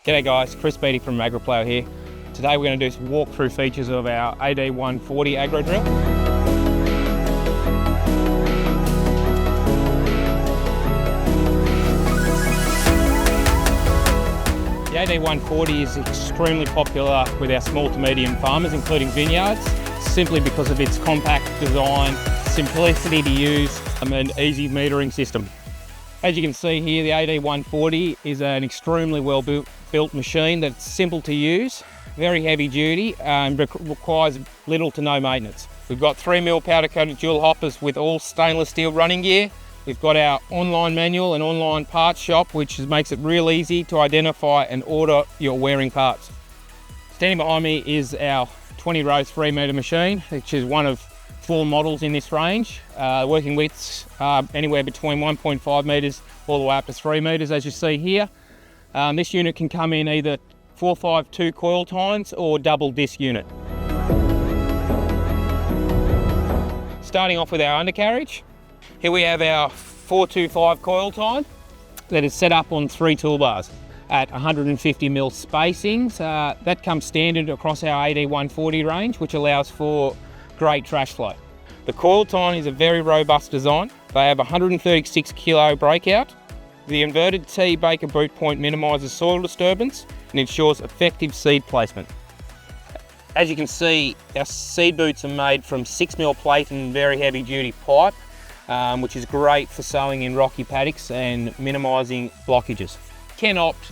G'day guys, Chris Beatty from Agrowplow here. Today we're going to do some walkthrough features of our AD140 Agrowdrill. The AD140 is extremely popular with our small to medium farmers, including vineyards, simply because of its compact design, simplicity to use, and easy metering system. As you can see here, the AD140 is an extremely well built machine that's simple to use, very heavy duty, and requires little to no maintenance. We've got 3mm powder coated dual hoppers with all stainless steel running gear. We've got our online manual and online parts shop, which makes it real easy to identify and order your wearing parts. Standing behind me is our 20 rows 3-metre machine, which is one of 4 models in this range. Working widths are anywhere between 1.5 metres all the way up to 3 metres, as you see here. This unit can come in either 452 coil tines or double disc unit. Starting off with our undercarriage, here we have our 425 coil tine that is set up on 3 toolbars at 150mm spacings. That comes standard across our AD140 range, which allows for great trash flow. The coil tine is a very robust design. They have 136 kilo breakout. The inverted T baker boot point minimises soil disturbance and ensures effective seed placement. As you can see, our seed boots are made from 6mm plate and very heavy duty pipe, which is great for sowing in rocky paddocks and minimising blockages. You can opt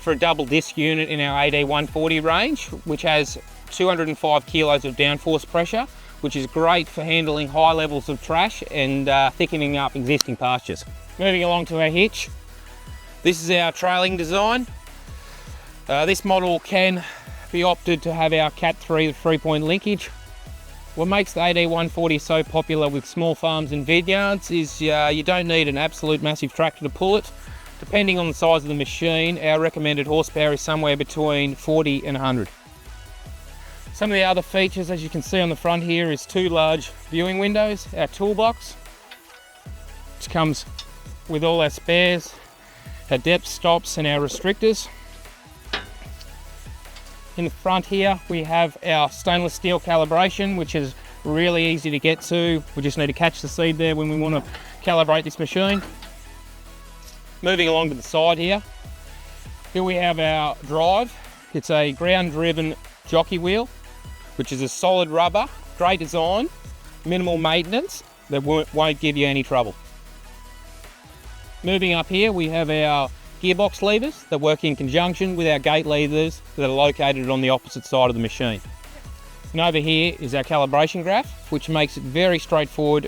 for a double disc unit in our AD140 range, which has 205 kilos of downforce pressure, which is great for handling high levels of trash and thickening up existing pastures. Moving along to our hitch. This is our trailing design. This model can be opted to have our Cat 3 3-point linkage. What makes the AD140 so popular with small farms and vineyards is you don't need an absolute massive tractor to pull it. Depending on the size of the machine, our recommended horsepower is somewhere between 40 and 100. Some of the other features, as you can see on the front here, is 2 large viewing windows, our toolbox, which comes with all our spares, our depth stops and our restrictors. In the front here we have our stainless steel calibration, which is really easy to get to. We just need to catch the seed there when we want to calibrate this machine. Moving along to the side here we have our drive. It's a ground driven jockey wheel, which is a solid rubber, great design, minimal maintenance that won't give you any trouble. Moving up here we have our gearbox levers that work in conjunction with our gate levers that are located on the opposite side of the machine. And over here is our calibration graph, which makes it very straightforward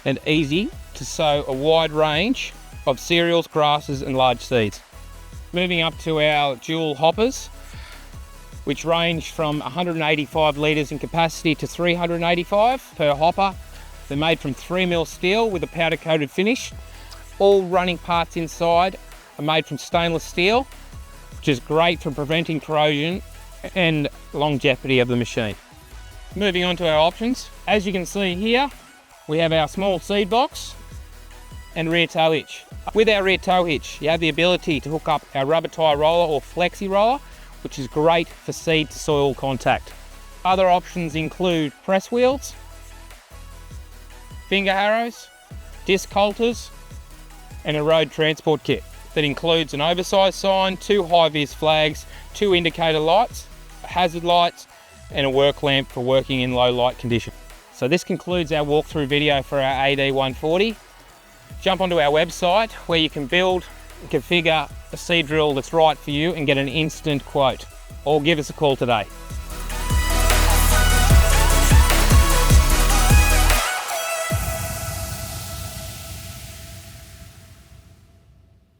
and easy to sow a wide range of cereals, grasses and large seeds. Moving up to our dual hoppers, which range from 185 litres in capacity to 385 per hopper. They're made from 3mm steel with a powder coated finish. All running parts inside are made from stainless steel, which is great for preventing corrosion and longevity of the machine. Moving on to our options. As you can see here, we have our small seed box and rear tow hitch. With our rear tow hitch, you have the ability to hook up our rubber tyre roller or flexi roller, which is great for seed to soil contact. Other options include press wheels, finger harrows, disc halters, and a road transport kit that includes an oversized sign, 2 high-vis flags, 2 indicator lights, hazard lights, and a work lamp for working in low light conditions. So this concludes our walkthrough video for our AD140. Jump onto our website where you can build and configure a seed drill that's right for you and get an instant quote, or give us a call today.